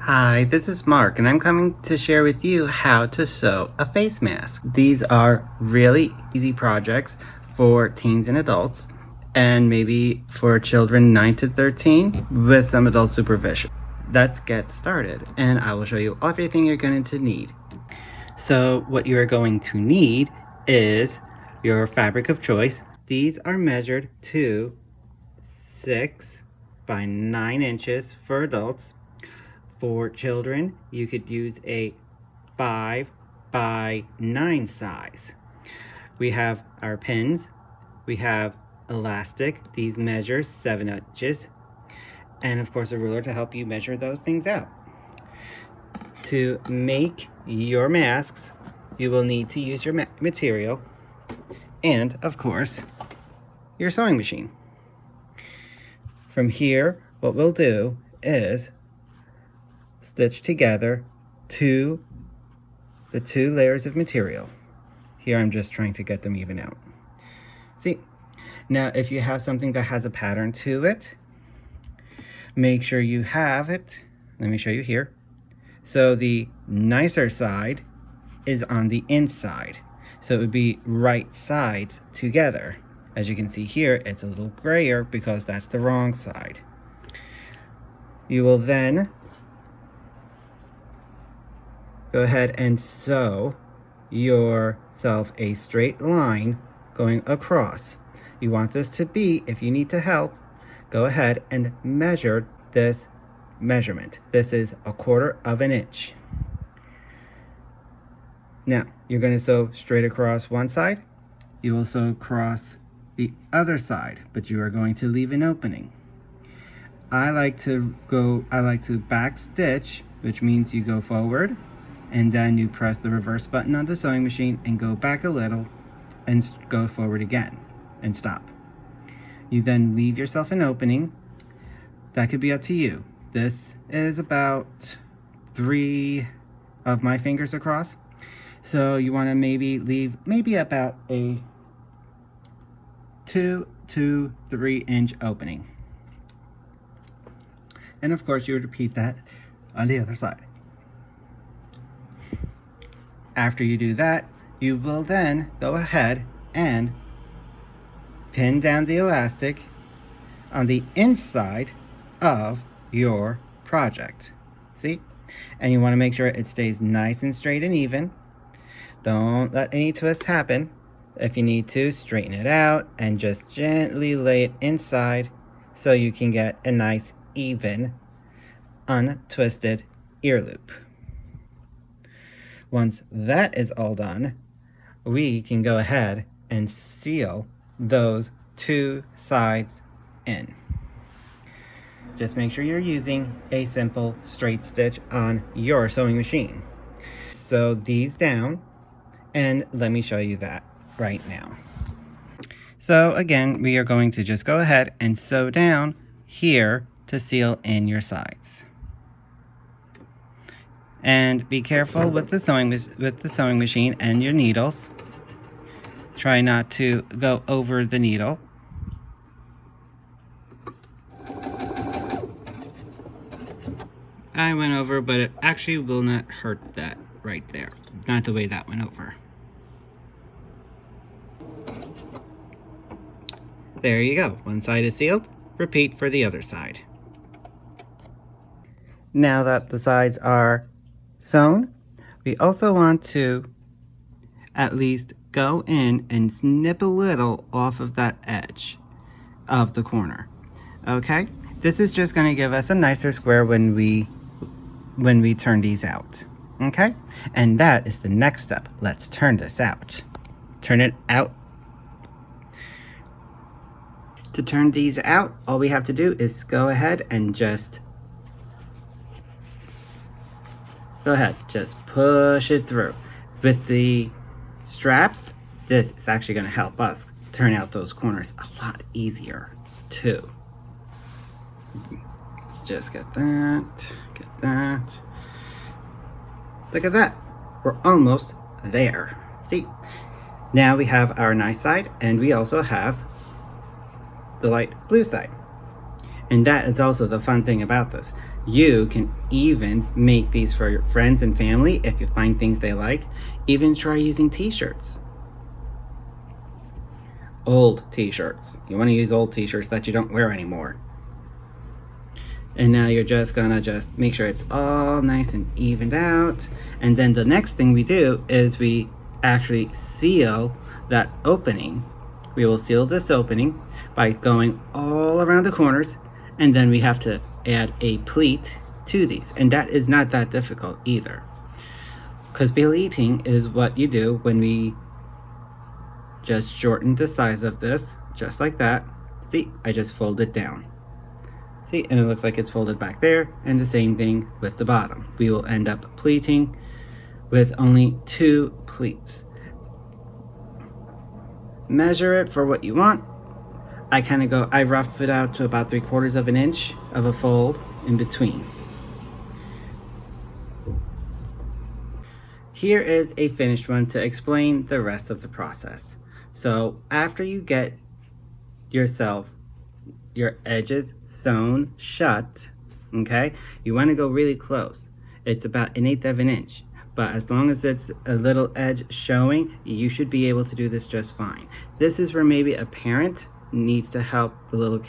Hi, this is Mark, and I'm coming to share with you how to sew a face mask. These are really easy projects for teens and adults, and maybe for children 9 to 13 with some adult supervision. Let's get started, and I will show you everything you're going to need. So what you are going to need is your fabric of choice. These are measured to 6 by 9 inches for adults. For children, you could use a 5 by 9 size. We have our pins, we have elastic, these measure 7 inches, and of course a ruler to help you measure those things out. To make your masks, you will need to use your material and, of course, your sewing machine. From here, what we'll do is stitch together the two layers of material. Here I'm just trying to get them even out. See, now if you have something that has a pattern to it, make sure you have it. Let me show you here. So the nicer side is on the inside. So it would be right sides together. As you can see here, it's a little grayer because that's the wrong side. You will then go ahead and sew yourself a straight line going across. You want this to be, if you need to help, go ahead and measure this measurement. This is 1/4 of an inch. Now, you're going to sew straight across one side. You will sew across the other side, but you are going to leave an opening. I like to back stitch, which means you go forward, and then you press the reverse button on the sewing machine and go back a little and go forward again and stop. You then leave yourself an opening. That could be up to you. This is about 3 of my fingers across. So you want to maybe leave about a 2 to 3 inch opening. And of course you would repeat that on the other side. After you do that, you will then go ahead and pin down the elastic on the inside of your project. See? And you want to make sure it stays nice and straight and even. Don't let any twists happen. If you need to, straighten it out and just gently lay it inside so you can get a nice, even, untwisted ear loop. Once that is all done, we can go ahead and seal those 2 sides in. Just make sure you're using a simple straight stitch on your sewing machine. Sew these down, and let me show you that right now. So again, we are going to just go ahead and sew down here to seal in your sides. And be careful with the sewing machine and your needles. Try not to go over the needle. I went over, but it actually will not hurt that right there. Not the way that went over. There you go. One side is sealed. Repeat for the other side. Now that the sides are sewn, we also want to at least go in and snip a little off of that edge of the corner. Okay, this is just going to give us a nicer square when we turn these out. Okay, and that is the next step. Let's turn this out. Turn it out. To turn these out, all we have to do is go ahead and just push it through. With the straps, this is actually going to help us turn out those corners a lot easier too. Let's just get that. Look at that. We're almost there. See? Now we have our nice side, and we also have the light blue side. And that is also the fun thing about this. You can even make these for your friends and family if you find things they like. Even try using t-shirts. Old t-shirts. You want to use old t-shirts that you don't wear anymore. And now you're just gonna make sure it's all nice and evened out. And then the next thing we do is we actually seal that opening. We will seal this opening by going all around the corners, and then we have to add a pleat to these. And that is not that difficult either, because pleating is what you do when we just shorten the size of this, just like that. See, I just fold it down. See, and it looks like it's folded back there, and the same thing with the bottom. We will end up pleating with only 2 pleats. Measure it for what you want. I rough it out to about 3/4 of an inch of a fold in between. Here is a finished one to explain the rest of the process. So after you get yourself your edges sewn shut, okay, you want to go really close. It's about 1/8 of an inch, but as long as it's a little edge showing, you should be able to do this just fine. This is where maybe a parent needs to help the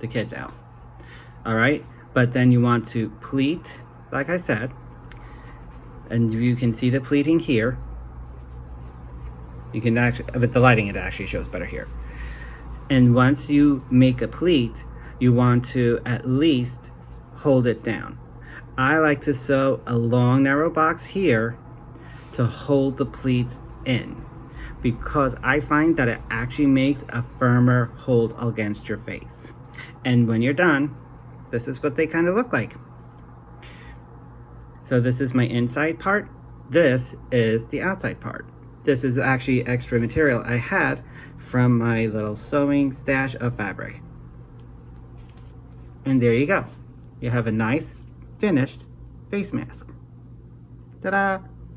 kids out. All right, but then you want to pleat, like I said, and you can see the pleating here. You can actually, with the lighting, it actually shows better here. And once you make a pleat, you want to at least hold it down. I like to sew a long narrow box here to hold the pleats in, because I find that it actually makes a firmer hold against your face. And when you're done, this is what they kind of look like. So this is my inside part. This is the outside part. This is actually extra material I had from my little sewing stash of fabric. And there you go. You have a nice finished face mask. Ta-da!